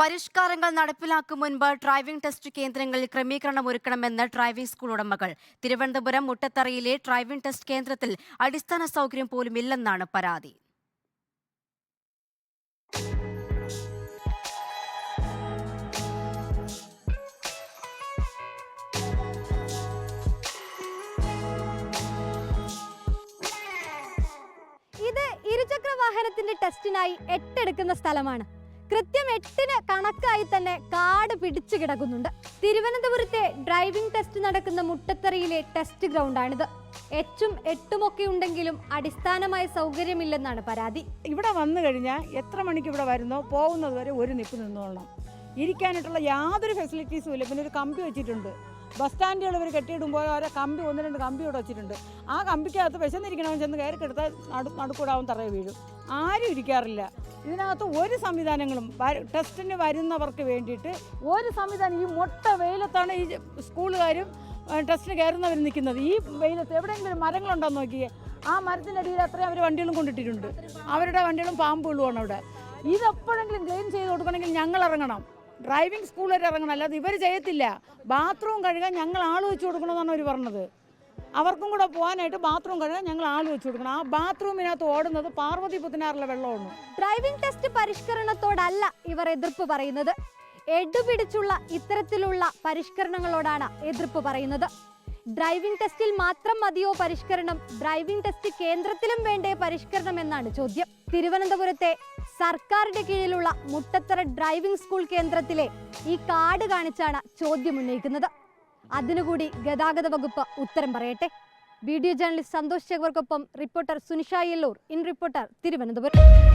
പരിഷ്കാരങ്ങൾ നടപ്പിലാക്കും മുൻപ് ഡ്രൈവിംഗ് ടെസ്റ്റ് കേന്ദ്രങ്ങളിൽ ക്രമീകരണം ഒരുക്കണമെന്ന് ഡ്രൈവിംഗ് സ്കൂൾ ഉടമകൾ. തിരുവനന്തപുരം മുട്ടത്തറയിലെ ഡ്രൈവിംഗ് ടെസ്റ്റ് കേന്ദ്രത്തിൽ അടിസ്ഥാന സൗകര്യം പോലും ഇല്ലെന്നാണ് പരാതി. ഇത് ഇരുചക്ര വാഹനത്തിന്റെ ടെസ്റ്റിനായി 8 എടുക്കുന്ന സ്ഥലമാണ്. കൃത്യം 8-ന് കണക്കായി തന്നെ കാട് പിടിച്ചു കിടക്കുന്നുണ്ട്. തിരുവനന്തപുരത്തെ ഡ്രൈവിംഗ് ടെസ്റ്റ് നടക്കുന്ന മുട്ടത്തറയിലെ ടെസ്റ്റ് ഗ്രൗണ്ടാണിത്. എച്ചും 8ഉം ഒക്കെ ഉണ്ടെങ്കിലും അടിസ്ഥാനമായ സൗകര്യമില്ലെന്നാണ് പരാതി. ഇവിടെ വന്നു കഴിഞ്ഞാൽ എത്ര മണിക്ക് ഇവിടെ വരുന്നോ പോകുന്നത് വരെ ഒരു നിപ്പ് നിന്നോളണം. ഇരിക്കാനായിട്ടുള്ള യാതൊരു ഫെസിലിറ്റീസും ഇല്ല. പിന്നെ ഒരു കമ്പി വെച്ചിട്ടുണ്ട്. ബസ് സ്റ്റാൻഡുകൾ ഇവർ കെട്ടിയിടുമ്പോൾ ഓരോ കമ്പി 1-2 കമ്പി ഇവിടെ വെച്ചിട്ടുണ്ട്. ആ കമ്പിക്കകത്ത് വിശന്നിരിക്കണമെന്ന് ചെന്ന് കയറി കിടത്താൽ നടുക്കൂടാവും തറയെ വീഴും. ആരും ഇരിക്കാറില്ല. ഇതിനകത്ത് ഒരു സംവിധാനങ്ങളും ടെസ്റ്റിന് വരുന്നവർക്ക് വേണ്ടിയിട്ട് ഒരു സംവിധാനം, ഈ മൊട്ട വെയിലത്താണ് ഈ സ്കൂളുകാരും ടെസ്റ്റിന് കയറുന്നവർ നിൽക്കുന്നത്. ഈ വെയിലത്ത് എവിടെയെങ്കിലും മരങ്ങളുണ്ടോയെന്ന് നോക്കിയേ. ആ മരത്തിൻ്റെ അടിയിൽ അത്രയും അവർ വണ്ടികളും കൊണ്ടിട്ടിട്ടുണ്ട്. അവരുടെ വണ്ടികളും പാമ്പുകളുമാണ് അവിടെ. ഇതെപ്പോഴെങ്കിലും ക്ലീൻ ചെയ്ത് കൊടുക്കണമെങ്കിൽ ഞങ്ങൾ ഇറങ്ങണം. ഡ്രൈവിംഗ് സ്കൂൾ വരെ ഇറങ്ങണം. അല്ലാതെ ഇവർ ചെയ്യത്തില്ല. ബാത്റൂം കഴുകാൻ ഞങ്ങൾ ആൾ വെച്ച് കൊടുക്കണമെന്നാണ് അവർ പറഞ്ഞത്. അവർക്കും കൂടെ പോകാനായിട്ട് ബാത്റൂം കഴുകാൻ ഞങ്ങൾ ആൾ വെച്ച് കൊടുക്കണം. ആ ബാത്റൂമിനകത്ത് ഓടുന്നത് പാർവതി പുത്തനാറിലെ വെള്ളമാണ്. ഡ്രൈവിംഗ് ടെസ്റ്റ് പരിഷ്കരണത്തോടല്ല ഇവർ എതിർപ്പ് പറയുന്നത്. എടുപിടിച്ചുള്ള ഇത്തരത്തിലുള്ള പരിഷ്കരണങ്ങളോടാണ് എതിർപ്പ് പറയുന്നത്. ഡ്രൈവിംഗ് ടെസ്റ്റിൽ മാത്രം മതിയോ പരിഷ്കരണം? ഡ്രൈവിംഗ് ടെസ്റ്റ് കേന്ദ്രത്തിലും വേണ്ടേ പരിഷ്കരണം എന്നാണ് ചോദ്യം. തിരുവനന്തപുരത്തെ സർക്കാരിന്റെ കീഴിലുള്ള മുട്ടത്തറ ഡ്രൈവിംഗ് സ്കൂൾ കേന്ദ്രത്തിലെ ഈ കാർഡ് കാണിച്ചാണ് ചോദ്യം ഉന്നയിക്കുന്നത്. അതിനുകൂടി ഗതാഗത വകുപ്പ് ഉത്തരം പറയട്ടെ. വീഡിയോ ജേർണലിസ്റ്റ് സന്തോഷ് ചേവർക്കൊപ്പം reporter Sunisha Yellur, in reporter, Thiruvananthapuram.